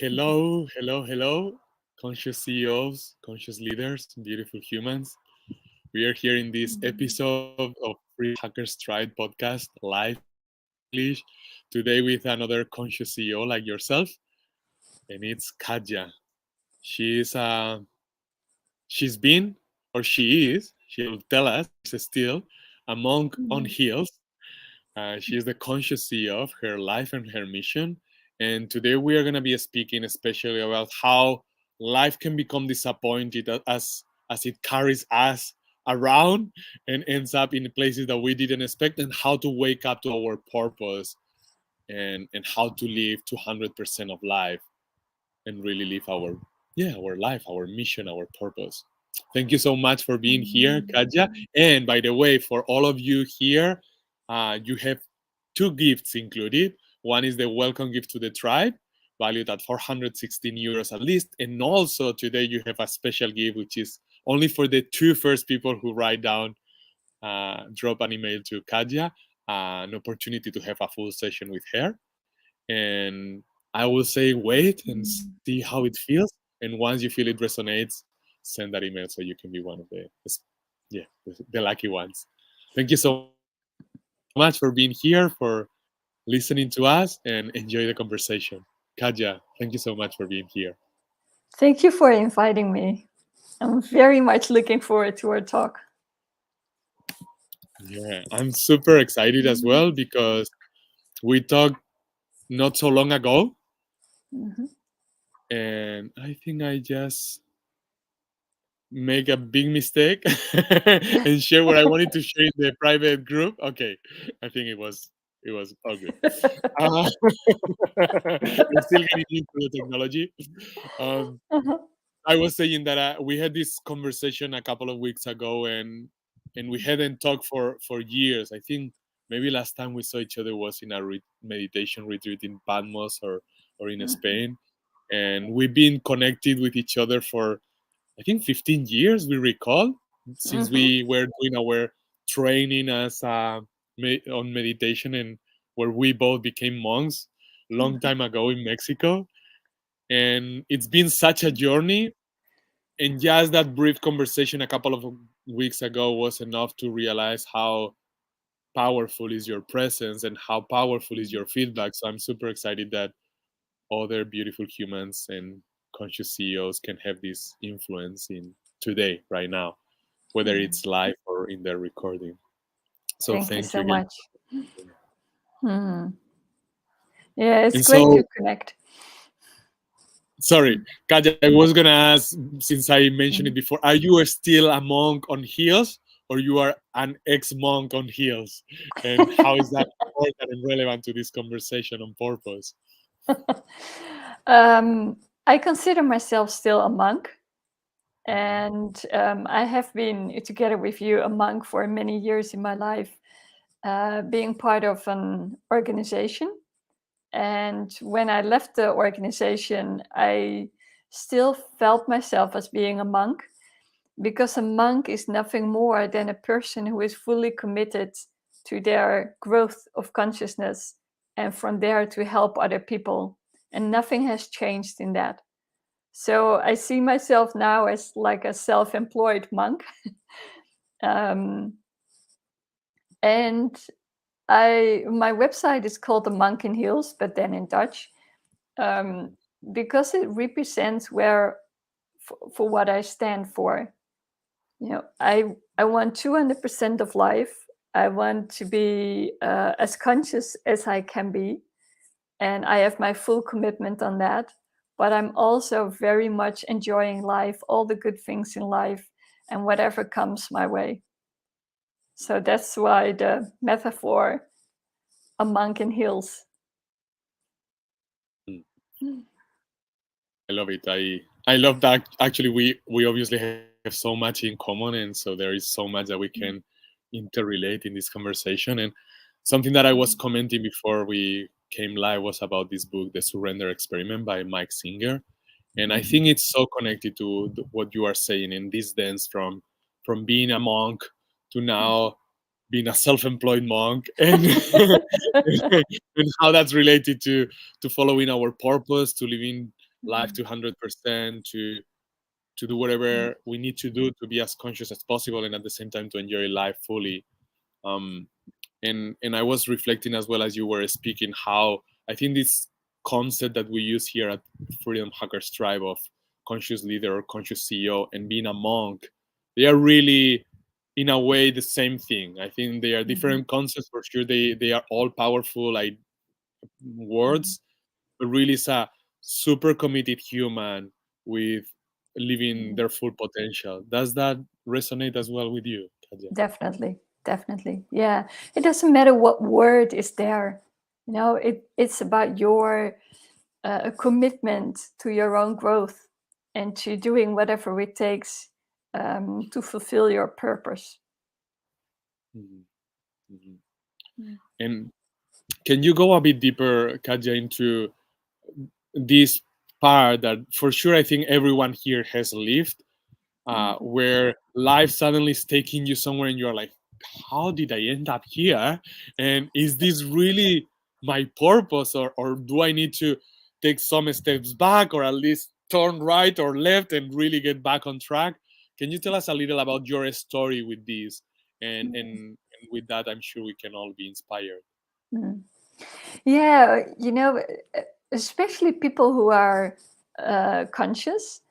Hello, hello, hello, conscious CEOs, conscious leaders, beautiful humans. We are here in this episode of Free Hackers Tribe podcast, live in English, today with another conscious CEO like yourself, and it's Katja. She's she's been, or she is, she'll tell us, she's still a monk on Mhm. heels. She is the conscious CEO of her life and her mission. And today we are going to be speaking especially about how life can become disappointed as it carries us around and ends up in places that we didn't expect, and how to wake up to our purpose and how to live 200% of life and really live our life, our mission, our purpose. Thank you so much for being here, Katja. And by the way, for all of you here, you have two gifts included. One is the welcome gift to the tribe, valued at 416 euros at least. And also today you have a special gift, which is only for the two first people who write down, drop an email to Katja, an opportunity to have a full session with her. And I will say wait and see how it feels. And once you feel it resonates, send that email so you can be one of the lucky ones. Thank you so much for being here, for listening to us, and enjoy the conversation. Katja, thank you so much for being here. Thank you for inviting me. I'm very much looking forward to our talk. Yeah, I'm super excited as well because we talked not so long ago, Mhm. and I think I just make a big mistake and share what I wanted to share in the private group. Okay, I think it was all good. Uh, we're still getting into the technology. Um, Uh-huh. I was saying that we had this conversation a couple of weeks ago, and we hadn't talked for years. I think maybe last time we saw each other was in a meditation retreat in Patmos or in Spain, and we've been connected with each other for I think 15 years. We recall since Mhm. we were doing our training as on meditation, and where we both became monks long Mhm. time ago in Mexico. And it's been such a journey, and just that brief conversation a couple of weeks ago was enough to realize how powerful is your presence and how powerful is your feedback. So I'm super excited that other beautiful humans and conscious CEOs can have this influence in today, right now, whether Yeah. it's live or in their recording. So Thank you thank you so again. much. Hmm. Yeah, it's And great so, to connect. sorry, Kaja, I was gonna ask, since I mentioned it Mhm. before, are you still a monk on heels, or you are an ex-monk on heels? And how is that important and relevant to this conversation on purpose? I consider myself still a monk, and I have been together with you a monk for many years in my life, being part of an organization. And when I left the organization, I still felt myself as being a monk, because a monk is nothing more than a person who is fully committed to their growth of consciousness, and from there to help other people. And nothing has changed in that. So I see myself now as like a self employed monk. um, and my website is called The Monk in Heels, but then in Dutch, um, because it represents where for what I stand for. You know, I want 200% of life. I want to be as conscious as I can be, and I have my full commitment on that. But I'm also very much enjoying life, all the good things in life, and whatever comes my way. So that's why the metaphor, a monk in heels. Mm. I love it. I love that. Actually, we obviously have so much in common, and so there is so much that we can interrelate in this conversation. And something that I was commenting before we came live was about this book, The Surrender Experiment by Mike Singer. And I think it's so connected to what you are saying in this dance from being a monk to now being a self-employed monk, and and how that's related to following our purpose, to living life Mm. to 100%, to do whatever we need to do to be as conscious as possible, and at the same time to enjoy life fully. um, and I was reflecting as well as you were speaking how I think this concept that we use here at Freedom Hackers Tribe of conscious leader or conscious CEO and being a monk, they are really in a way the same thing. I think they are Mhm. different concepts for sure. They are all powerful like Mhm. words, but really it's a super committed human with living Mhm. their full potential. Does that resonate as well with you, Katja? Definitely, definitely. Yeah, it doesn't matter what word is there. It's about your commitment to your own growth and to doing whatever it takes to fulfill your purpose. Mhm, mhm. Mm. And can you go a bit deeper, Katja, into this part that for sure I think everyone here has lived, Mhm. where life suddenly is taking you somewhere and you're like, how did I end up here? And is this really my purpose, or do I need to take some steps back or at least turn right or left and really get back on track? Can you tell us a little about your story with this? And with that, I'm sure we can all be inspired. Mm. Yeah, especially people who are conscious,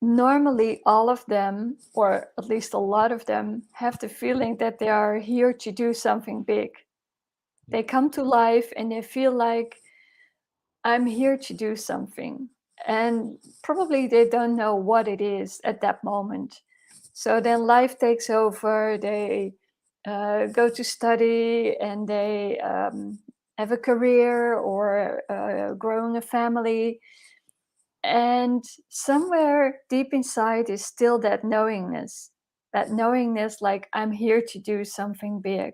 normally all of them, or at least a lot of them, have the feeling that they are here to do something big. They come to life and they feel like I'm here to do something. And probably they don't know what it is at that moment. So then life takes over. They go to study and they have a career or growing a family. And somewhere deep inside is still that knowingness like I'm here to do something big.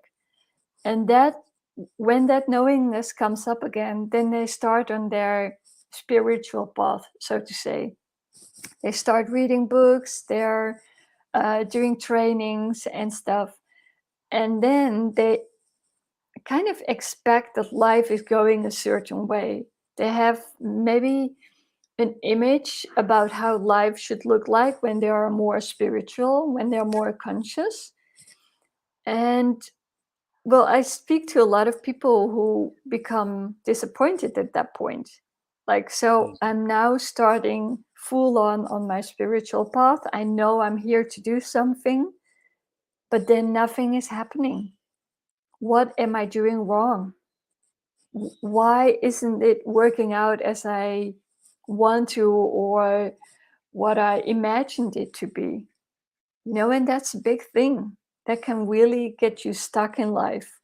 And that when that knowingness comes up again, then they start on their spiritual path, so to say. They start reading books, they're doing trainings and stuff. And then they kind of expect that life is going a certain way. They have maybe an image about how life should look like when they are more spiritual, when they're more conscious. And well, I speak to a lot of people who become disappointed at that point. Like, so I'm now starting full on my spiritual path. I know I'm here to do something, but then nothing is happening. What am I doing wrong? Why isn't it working out as I want to or what I imagined it to be? And that's a big thing that can really get you stuck in life.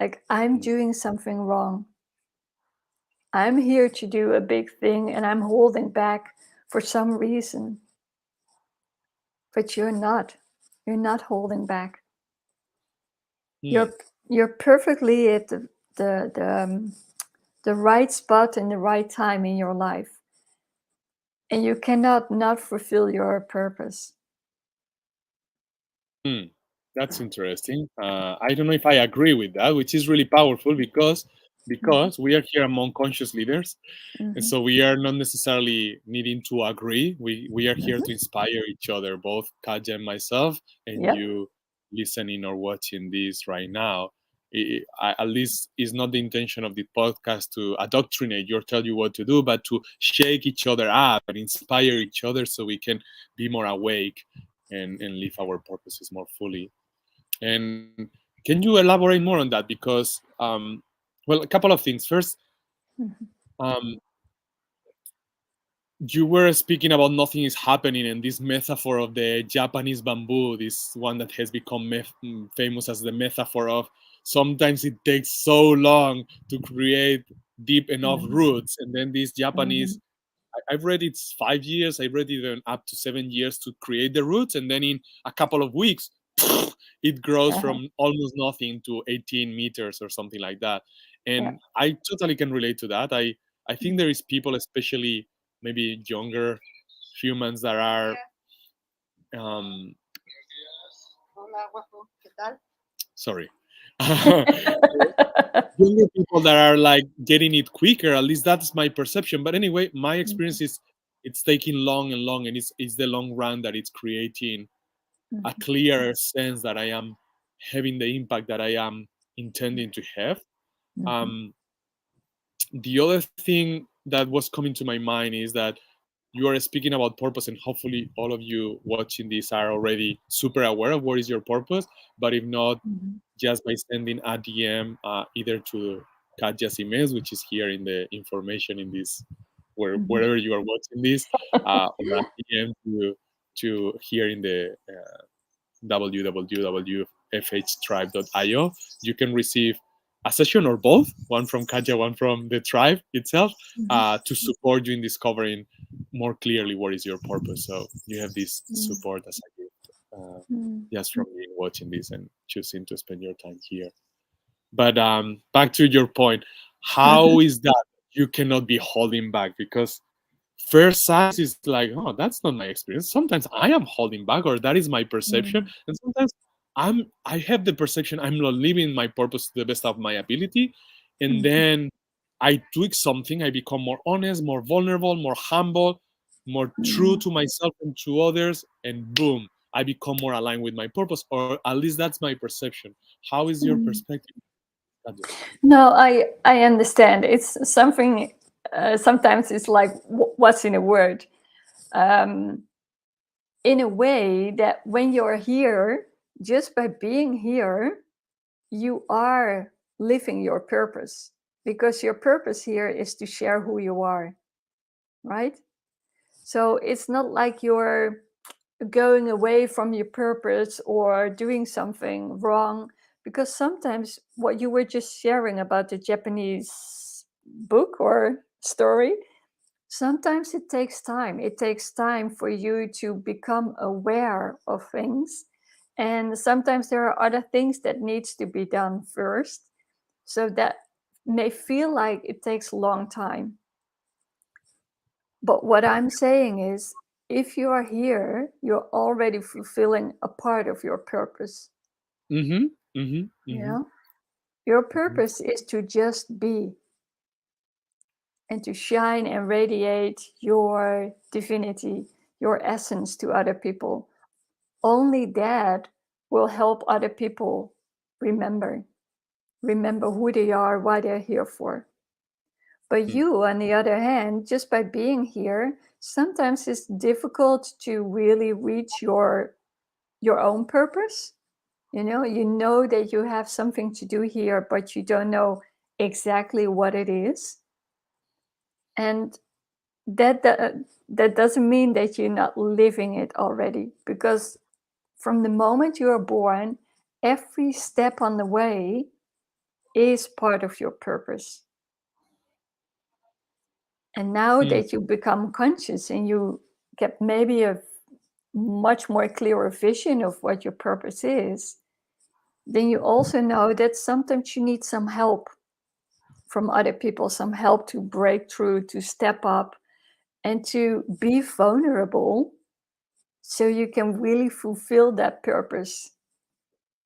Like, I'm doing something wrong. I'm here to do a big thing and I'm holding back for some reason. But you're not. You're not holding back. Hmm. You're you're perfectly at the right spot and the right time in your life. And you cannot not fulfill your purpose. Hmm, that's interesting. I don't know if I agree with that, which is really powerful Mhm, because we are here among conscious leaders, and mhm, so we are not necessarily needing to agree. We are here to mhm. inspire each other, both Kaja and myself, and Yep. you listening or watching this right now. At least is not the intention of the podcast to adoctrinate you or tell you what to do, but to shake each other up and inspire each other so we can be more awake and live our purposes more fully. And can you elaborate more on that? Because, well, a couple of things. First, Mhm, um, you were speaking about nothing is happening, and this metaphor of the Japanese bamboo, this one that has become famous as the metaphor of sometimes it takes so long to create deep enough mhm, roots, and then these mhm. Japanese, I've read it's 5 years. I read even up to 7 years to create the roots, and then in a couple of weeks, it grows Uh-huh. from almost nothing to 18 meters or something like that. Yeah. And I totally can relate to that. I think there is people, especially maybe younger humans, that are um, sorry. younger people that are like getting it quicker. At least that's my perception. But anyway, my experience is it's taking long and long, and it's the long run that it's creating a Mhm, clearer sense that I am having the impact that I am intending to have. mhm, Um, the other thing that was coming to my mind is that you are speaking about purpose, and hopefully all of you watching this are already super aware of what is your purpose. But if not, mhm, just by sending a DM either to Katja's emails, which is here in the information in this, mhm, wherever you are watching this, or a DM to here in the www.fhtribe.io. You can receive a session or both, one from Katja, one from the tribe itself, mhm, to support you in discovering more clearly what is your purpose. So you have this mhm, support as a gift, mhm, just from being watching this and choosing to spend your time here. But back to your point, how is that you cannot be holding back? Because first sight is like, oh, that's not my experience. Sometimes I am holding back, or that is my perception, mhm, and sometimes I have the perception I'm not living my purpose to the best of my ability, and mhm, then I tweak something. I become more honest, more vulnerable, more humble, more true mhm, to myself and to others, and boom, I become more aligned with my purpose, or at least that's my perception. How is your mhm. perspective, Nadia? No, I understand. It's something. Sometimes it's like what's in a word. Um, in a way that when you're here, just by being here, you are living your purpose, because your purpose here is to share who you are, right? So it's not like you're going away from your purpose or doing something wrong, because sometimes what you were just sharing about the Japanese book or story, sometimes it takes time. It takes time for you to become aware of things, and sometimes there are other things that needs to be done first, so that may feel like it takes a long time. But what I'm saying is, if you are here, you're already fulfilling a part of your purpose. Mm-hmm. Mm-hmm. Mm-hmm. Yeah. Your Mm-hmm. purpose is to just be and to shine and radiate your divinity, your essence to other people. Only that will help other people remember. Remember who they are, why they're here for. But you, on the other hand, just by being here, sometimes it's difficult to really reach your own purpose. You know that you have something to do here, but you don't know exactly what it is. And that doesn't mean that you're not living it already, because from the moment you are born, every step on the way is part of your purpose. And now Mm-hmm. that you become conscious and you get maybe a much more clearer vision of what your purpose is, then you also know that sometimes you need some help from other people, some help to break through, to step up, and to be vulnerable, so you can really fulfill that purpose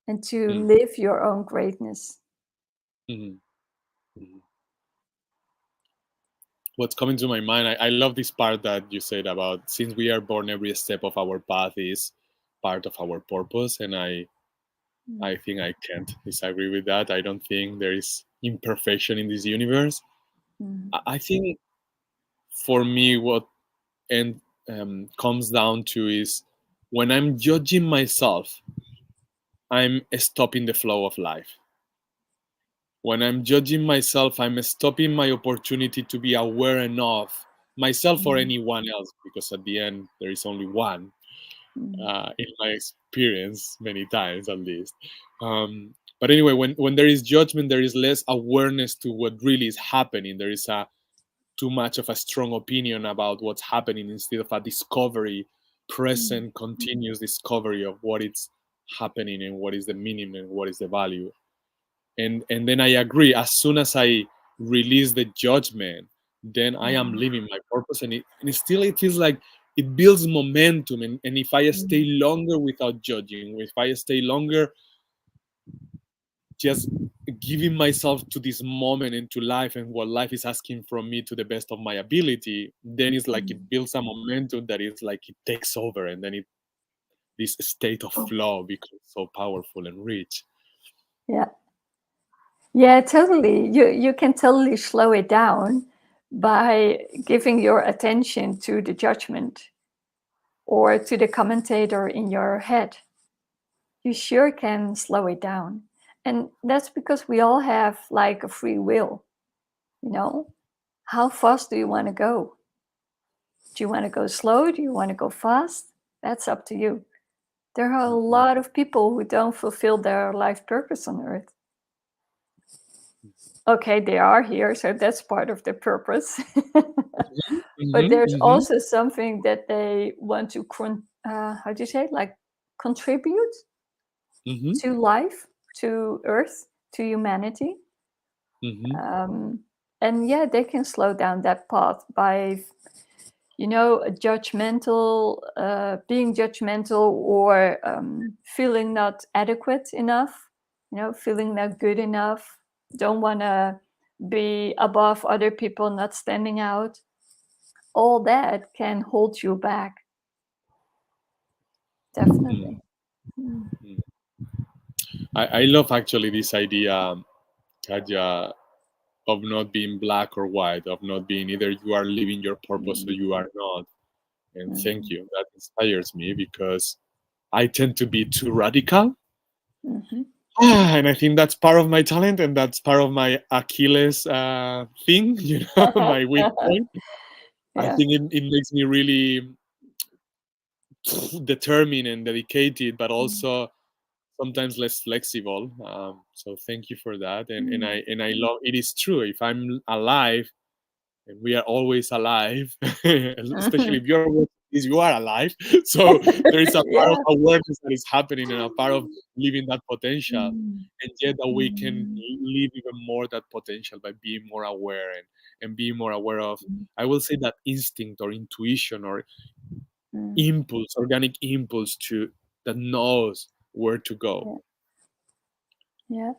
and to live your own greatness. Mm-hmm. Mm-hmm. What's coming to my mind, I love this part that you said about since we are born, every step of our path is part of our purpose, and I Mm, think I can't disagree with that. I don't think there is imperfection in this universe. mm, I think for me what and comes down to is when I'm judging myself, I'm stopping the flow of life. When I'm judging myself, I'm stopping my opportunity to be aware enough, myself or mm, anyone else, because at the end, there is only one, mm, in my experience, many times at least. But anyway, when there is judgment, there is less awareness to what really is happening. There is a too much of a strong opinion about what's happening instead of a discovery, mm, present, continuous discovery of what is happening and what is the meaning and what is the value. And then I agree, as soon as I release the judgment, then I am mm, living my purpose, and still it feels like it builds momentum, and if I stay mm, longer without judging, if I stay longer just giving myself to this moment and to life and what life is asking from me to the best of my ability, then it's like it Mm. builds a momentum that is like it takes over, and then it this state of flow becomes so powerful and rich. Yeah. Yeah, totally. You can totally slow it down by giving your attention to the judgment or to the commentator in your head. You sure can slow it down. And that's because we all have like a free will, you know? How fast do you want to go? Do you want to go slow? Do you want to go fast? That's up to you. There are a Mhm. lot of people who don't fulfill their life purpose on earth. Okay, they are here, so that's part of the purpose. But Mhm. there's Mhm. also something that they want to, how do you say it? Like contribute Mhm. to life, to earth, to humanity. Mhm. Um, and yeah, they can slow down that path by, being judgmental or feeling not adequate enough, feeling not good enough, don't want to be above other people, not standing out. All that can hold you back. Mm. Definitely. Mm. Mm. I love actually this idea, Kaja, of not being black or white, of not being either you are living your purpose or Mm. you are not. And thank Mhm. you. That inspires me because I tend to be too radical. Mhm. And I think that's part of my talent and that's part of my Achilles thing, my weak point. I Yeah. think it makes me really determined and dedicated, but Mm. also sometimes less flexible. So thank you for that. And Mm. I love it is true. If I'm alive, and we are always alive, especially Mhm. if you're watching this, you are alive. So there is a part of Yeah. awareness that is happening and a part of living that potential. Mm. And yet that we can Mm. live even more that potential by being more aware and being more aware of, Mm. I will say, that instinct or intuition or Mm. impulse, organic impulse to that knows where to go. Yeah. Yeah.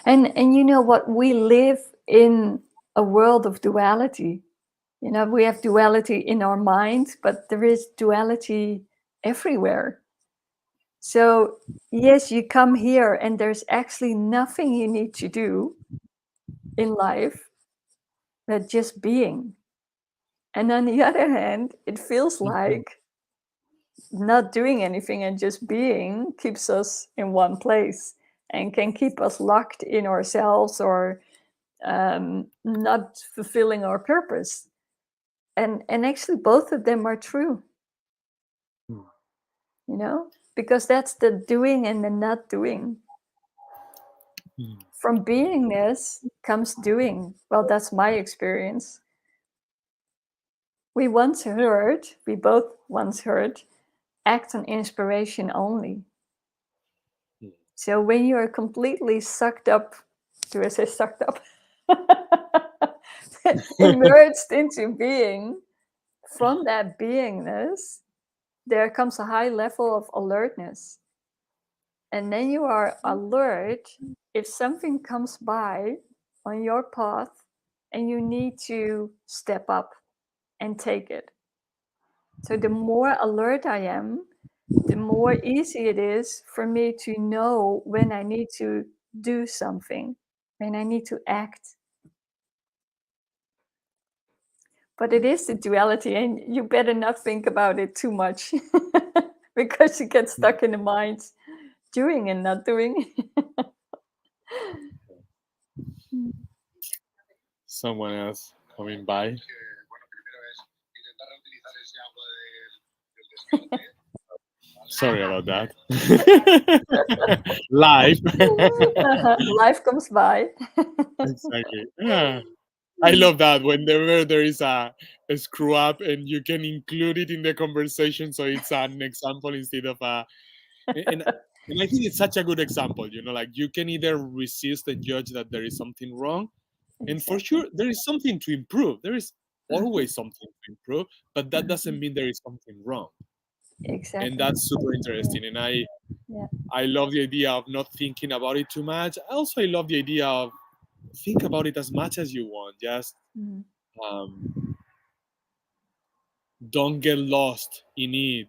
And you know what? We live in a world of duality. We have duality in our mind, but there is duality everywhere. So, yes, you come here and there's actually nothing you need to do in life but just being. And on the other hand, it feels Mhm. like not doing anything and just being keeps us in one place and can keep us locked in ourselves or not fulfilling our purpose. And actually, both of them are true, because that's the doing and the not doing. Mm. From beingness comes doing. Well, that's my experience. We both once heard, act on inspiration only. Mm. So when you are completely sucked up, do I say sucked up? Immersed into being, from that beingness, there comes a high level of alertness. And then you are alert if something comes by on your path and you need to step up and take it. So the more alert I am, the more easy it is for me to know when I need to do something, when I need to act. But it is the duality, and you better not think about it too much because you get Mm. stuck in the mind doing and not doing. Someone else coming by. Sorry about that. Live. Life comes by. Exactly. Yeah. I love that whenever there is a screw up and you can include it in the conversation, so it's an example instead of a and I think it's such a good example. Like you can either resist and judge that there is something wrong, and for Exactly. sure there is something to improve. There is Mhm, always something to improve, but that doesn't mhm. mean there is something wrong. And Exactly. that's super Yeah. interesting. And Yeah. I love the idea of not thinking about it too much. Also, I love the idea of think about it as much as you want. Just Mm. um, don't get lost in it,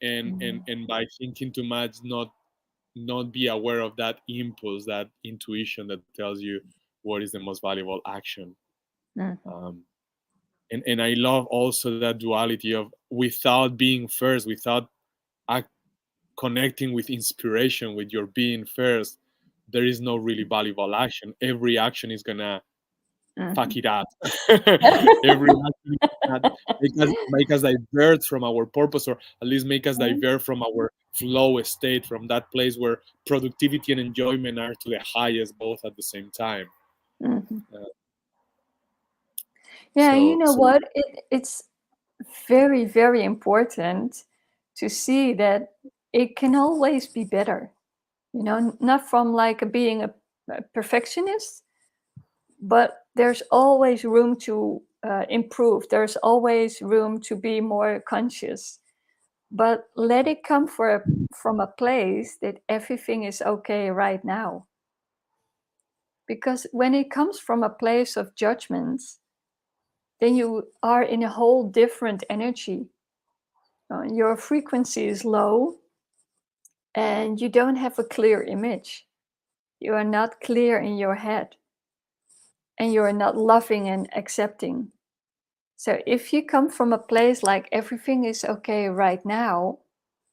Mm. and by thinking too much, not be aware of that impulse, that intuition that tells you what is the most valuable action. Mhm. Um, and I love also that duality of without being first, without ac- connecting with inspiration, with your being first, there is no really valuable action. Every action is gonna fuck Mhm. it up. Every action is gonna make us divert from our purpose, or at least make us divert from our flow state, from that place where productivity and enjoyment are to the highest, both at the same time. Mhm. Uh, Yeah, you so know so what? It's very, very important to see that it can always be better. You know, not from like being a perfectionist, but there's always room to improve. There's always room to be more conscious. But let it come from a place that everything is okay right now. Because when it comes from a place of judgment, then you are in a whole different energy. Your frequency is low and you don't have a clear image. You are not clear in your head and you are not loving and accepting. So if you come from a place like everything is okay right now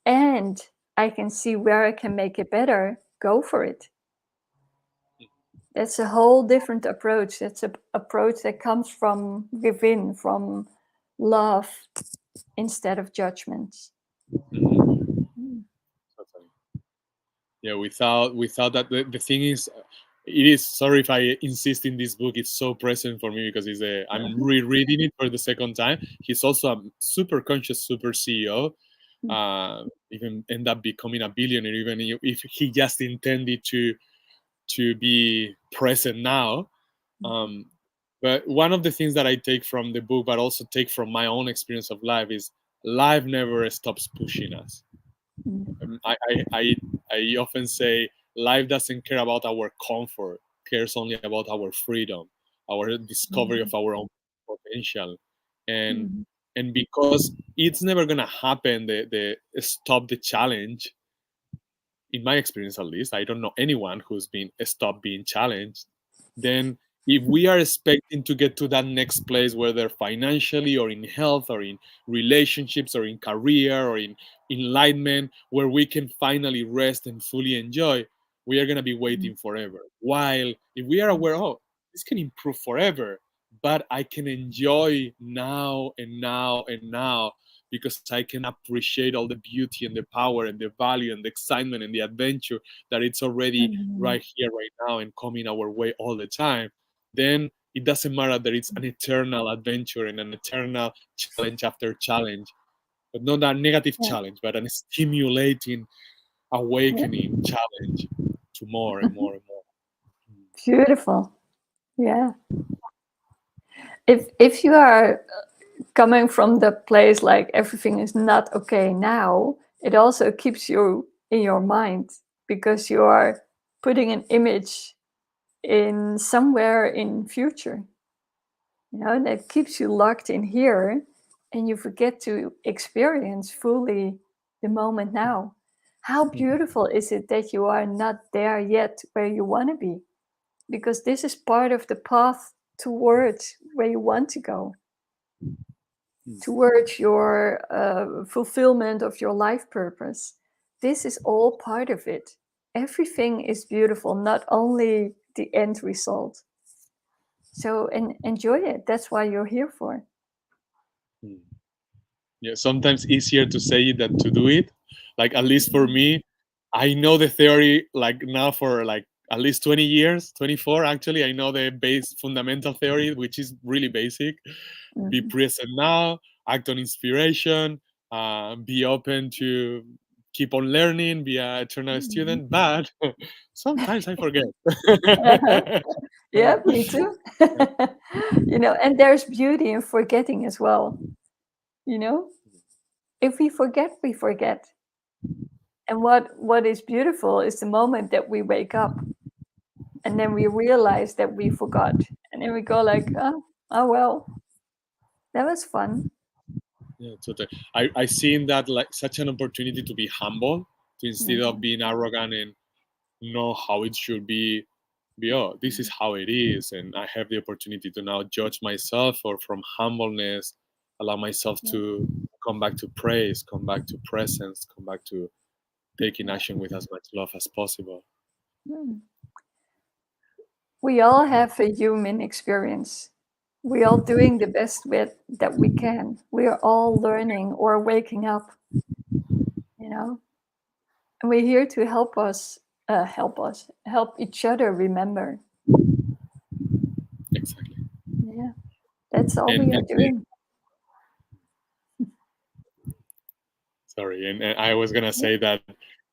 and I can see where I can make it better, go for it. That's a whole different approach. That's an approach that comes from within, from love instead of judgment. mhm, Mm. totally. Yeah, without that, the thing is, it is, sorry if I insist in this book, it's so present for me because I'm Mhm. rereading it for the second time. He's also a super conscious super CEO, Mm. even end up becoming a billionaire, even if he just intended to be present now. um, but one of the things that I take from the book, but also take from my own experience of life, is life never stops pushing us. Mm. um, I, I, I, I often say life doesn't care about our comfort, cares only about our freedom, our discovery of Mm. our own potential. And Mm. and because it's never gonna happen, the stop the challenge, in my experience at least, I don't know anyone who's been stopped being challenged. Then, if we are expecting to get to that next place, whether financially or in health or in relationships or in career or in enlightenment, where we can finally rest and fully enjoy, we are going to be Mm. waiting forever. While if we are aware, oh, this can improve forever, but I can enjoy now and now and now, because I can appreciate all the beauty and the power and the value and the excitement and the adventure that it's already Mm. right here, right now, and coming our way all the time. Then it doesn't matter that it's an eternal adventure and an eternal challenge after challenge, but not a negative Yeah. challenge, but an stimulating, Yeah. awakening challenge to more and Mhm. more and more. Beautiful. Yeah. If you are coming from the place like everything is not okay now, it also keeps you in your mind because you are putting an image in somewhere in future. You know, that keeps you locked in here and you forget to experience fully the moment now. How beautiful is it that you are not there yet where you want to be? Because this is part of the path towards where you want to go, towards your fulfillment of your life purpose. This is all part of it. Everything is beautiful, not only the end result. So enjoy it. That's why you're here for. Mm. Yeah, sometimes easier to say it than to do it. Like, at least for Mhm. me, I know the theory like now for like at least 20 years, 24 actually. I know the base fundamental theory, which is really basic. Be Mhm. present now, act on inspiration, be open to keep on learning, be an eternal Mhm. student. But sometimes I forget. Yeah, me too. You know, and there's beauty in forgetting as well. You know, if we forget, we forget. And what is beautiful is the moment that we wake up and then we realize that we forgot. And then we go like, oh well, that was fun. Yeah, totally. I see in that like such an opportunity to be humble, to instead of Mhm. being arrogant and know how it should be, oh, this is how it is, and I have the opportunity to now judge myself, or from humbleness allow myself Yeah. to come back to praise, come back to presence, come back to taking Yeah. action with as much love as possible. Mm. We all have a human experience. We are doing the best with that we can. We are all learning or waking up, you know. And we're here to help each other remember. Exactly. Yeah, that's all and, we are and doing. sorry, and I was gonna Yeah. say that,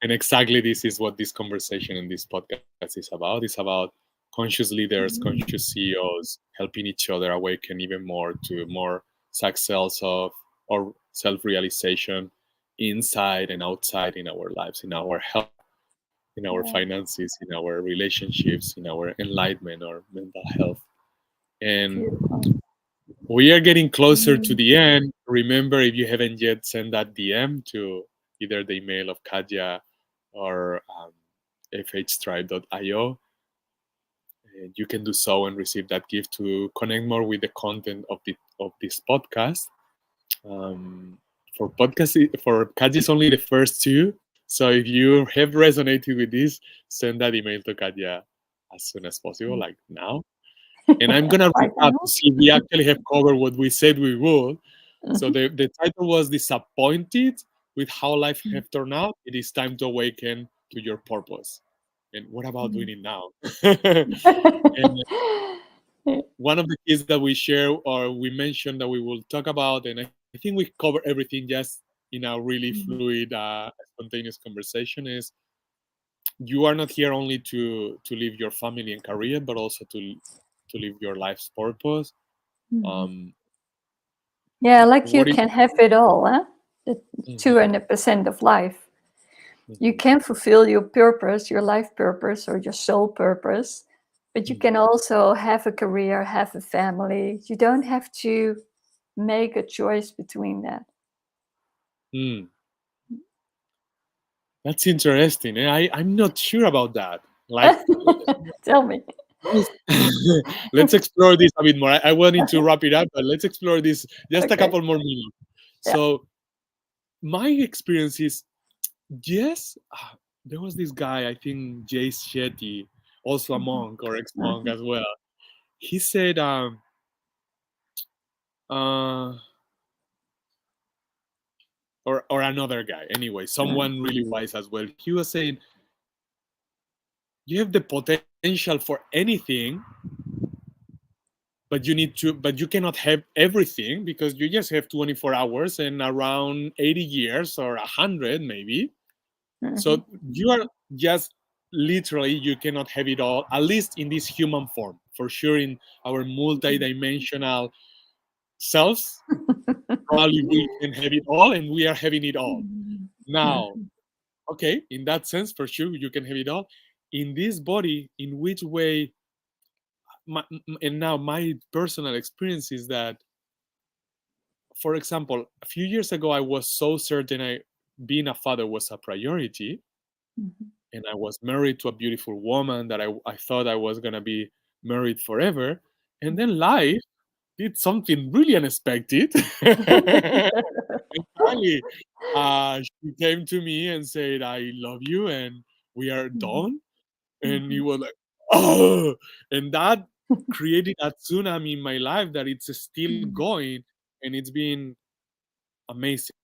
and exactly this is what this conversation and this podcast is about. It's about conscious leaders, conscious Mm. CEOs helping each other awaken even more to more success of or self-realization inside and outside in our lives, in our health, in our Yeah, finances, in our relationships, in our enlightenment or mental health. And beautiful. we are getting closer to Mm. the end. Remember, if you haven't yet, send that DM to either the email of Katja or FHTribe.io. And you can do so and receive that gift to connect more with the content of this podcast. Um, for Katja is only the first two. So if you have resonated with this, send that email to Katja as soon as possible, like now. And I'm gonna Right recap now. to see if we actually have covered what we said we would. So Mhm. the title was Disappointed with How Life Mm. Have Turned Out. It is time to awaken to your purpose. And what about doing Mm. it now? And one of the keys that we share or we mentioned that we will talk about, and I think we cover everything just in a really Mhm. fluid, spontaneous conversation, is you are not here only to live your family and career, but also to live your life's purpose. Mhm. Um, Yeah, like you what is can have it all, huh? The Mhm, 200% of life. You mhm, can fulfill your purpose, your life purpose, or your soul purpose, but you can mhm. also have a career, have a family. You don't have to make a choice between that. Mm, that's interesting. I'm not sure about that. Like, Tell me. let's let's explore this a bit more. I wanted to wrap it up, but let's explore this just a Okay. couple more minutes. Yeah. So, my experience is yes, there was this guy, I think Jay Shetty, also a Mhm. monk or ex monk Mhm. as well. He said, uh, or another guy, anyway, Mhm. someone really wise as well. He was saying, you have the potential for anything, but you cannot have everything because you just have 24 hours and around 80 years or 100 maybe. Mhm. So you are just literally, you cannot have it all, at least in this human form. For sure, in our multidimensional selves, probably we can have it all, and we are having it all Mhm. now. Mhm. Okay, in that sense, for sure, you can have it all. In this body, in which way? And now my personal experience is that, for example, a few years ago, I was so certain being a father was a priority, Mhm. and I was married to a beautiful woman that I thought I was gonna be married forever. And then life did something really unexpected. And finally, she came to me and said, "I love you, and we are Mhm. done." And he Mhm. was like, "Oh!" And that created a tsunami in my life that it's still Mhm. going, and it's been amazing,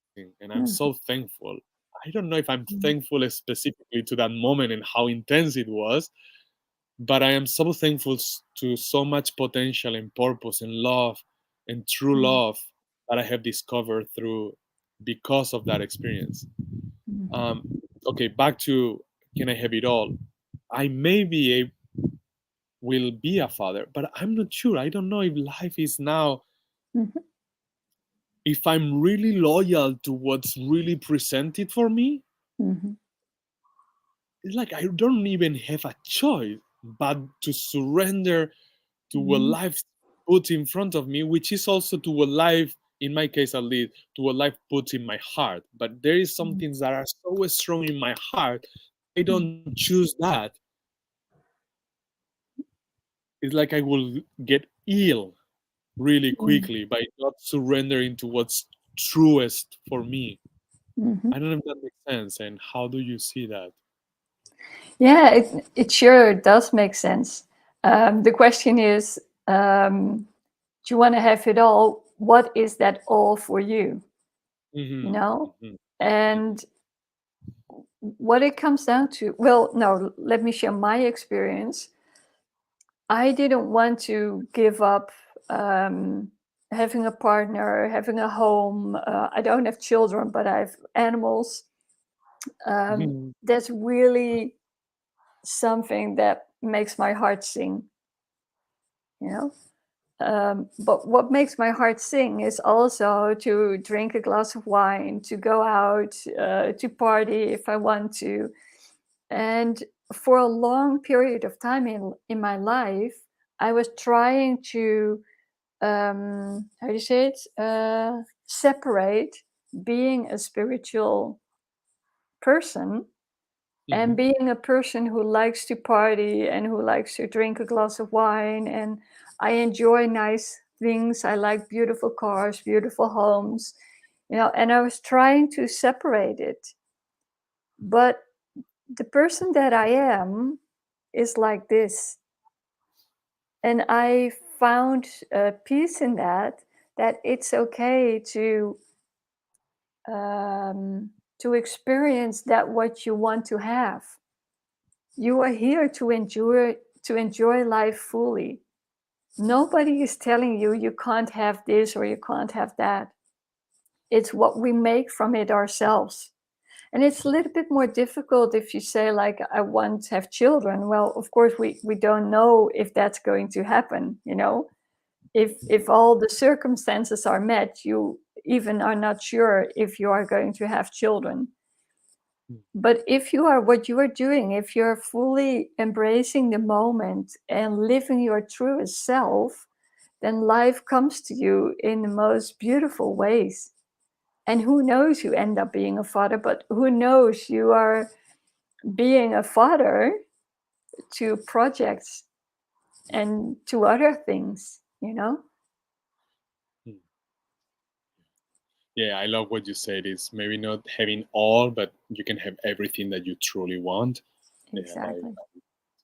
and I'm so Mhm. thankful. I don't know if I'm Mhm. thankful specifically to that moment and how intense it was, but I am so thankful to so much potential and purpose and love and true Mhm. love that I have discovered through because of that experience. Mhm. Um, okay, back to can I have it all? I maybe will be a father, but I'm not sure. I don't know if life is now, Mhm. if I'm really loyal to what's really presented for me, Mhm. it's like I don't even have a choice but to surrender to what Mhm. life puts in front of me, which is also to what life, in my case at least, to what life puts in my heart. But there is some Mhm. things that are so strong in my heart, I Mhm. don't choose that. It's like I will get ill really Mhm. quickly by not surrendering to what's truest for me. Mhm. I don't know if that makes sense. And how do you see that? Yeah, it sure does make sense. The question is, do you want to have it all? What is that all for you? You Hmm. know? Hmm. And what it comes down to, well, no, let me share my experience. I didn't want to give up um, having a partner, having a home. I don't have children, but I have animals. Hmm. That's really something that makes my heart sing, you know? But what makes my heart sing is also to drink a glass of wine, to go out, to party if I want to. And for a long period of time in my life, I was trying to, how do you say it? Separate being a spiritual person and Hmm. being a person who likes to party and who likes to drink a glass of wine. And I enjoy nice things. I like beautiful cars, beautiful homes, and I was trying to separate it. But the person that I am is like this. And I found peace in that it's okay um, to experience that what you want to have. You are here to enjoy life fully. Nobody is telling you you can't have this or you can't have that. It's what we make from it ourselves. And it's a little bit more difficult if you say, like, I want to have children. Well, of course, we don't know if that's going to happen. If all the circumstances are met, you even are not sure if you are going to have children. But if you are what you are doing, if you're fully embracing the moment and living your truest self, then life comes to you in the most beautiful ways. And who knows, you end up being a father, but who knows, you are being a father to projects and to other things. Yeah, I love what you said. It's maybe not having all, but you can have everything that you truly want. Yeah, Exactly. I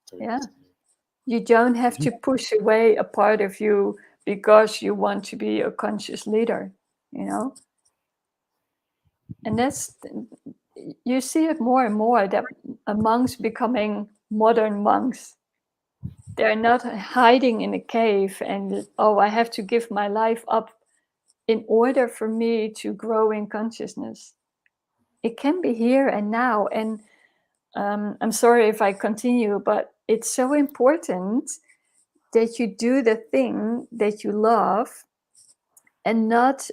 totally Yeah. resonate. You don't have Mhm. to push away a part of you because you want to be a conscious leader, you know? And you see it more and more that monks becoming modern monks. They're not hiding in a cave and, oh, I have to give my life up in order for me to grow in consciousness. It can be here and now. And I'm sorry if I continue, but it's so important that you do the thing that you love and not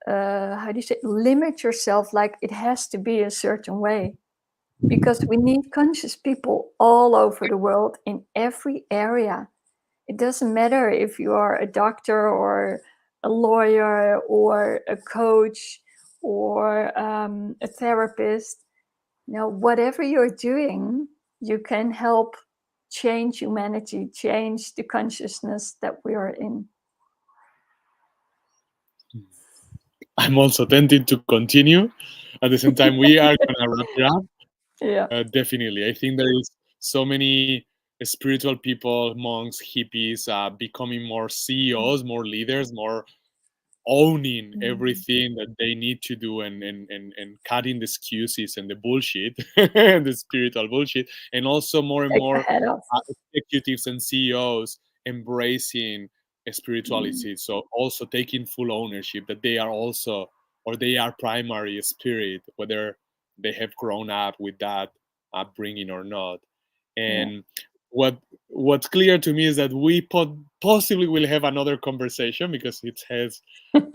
how do you say, limit yourself like it has to be a certain way, because we need conscious people all over the world in every area. It doesn't matter if you are a doctor or a lawyer or a coach or a therapist. Whatever you're doing, you can help change humanity, change the consciousness that we are in. I'm also tempted to continue. At the same time, we are gonna wrap it up. Yeah. Definitely, I think there is so many spiritual people, monks, hippies, becoming more CEOs, more leaders, more owning Mm. everything that they need to do, and cutting the excuses and the bullshit and the spiritual bullshit, and also more and Take the more head off. executives and CEOs embracing Mm. spirituality, so also taking full ownership that they are also, or they are primary spirit, whether they have grown up with that upbringing or not. Yeah. And what's clear to me is that we possibly will have another conversation because it has been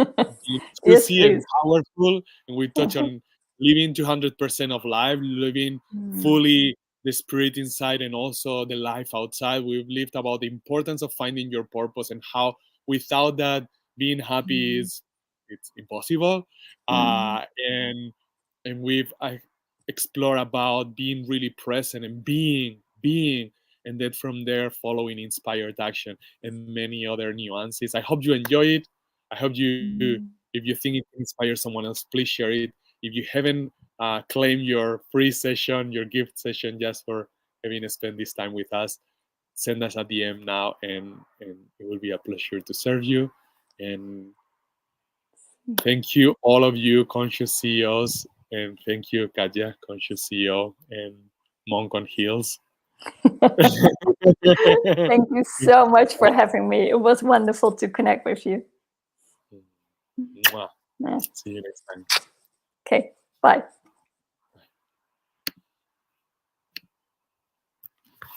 Yes, juicy and please. powerful, and we touch on living 200% of life, living fully the spirit inside and also the life outside. We've lived about the importance of finding your purpose and how without that being happy is it's impossible. And we've explored about being really present and being, and then from there following inspired action and many other nuances. I hope you enjoy it. I hope you, if you think it can inspire someone else, please share it. If you haven't claimed your free session, your gift session, just for having spent this time with us, send us a DM now, and it will be a pleasure to serve you. And thank you, all of you, conscious CEOs, and thank you, Katya, conscious CEO, and Monk on Heels. Thank you so much for having me. It was wonderful to connect with you. Mwah. Yeah. See you next time. Okay, bye.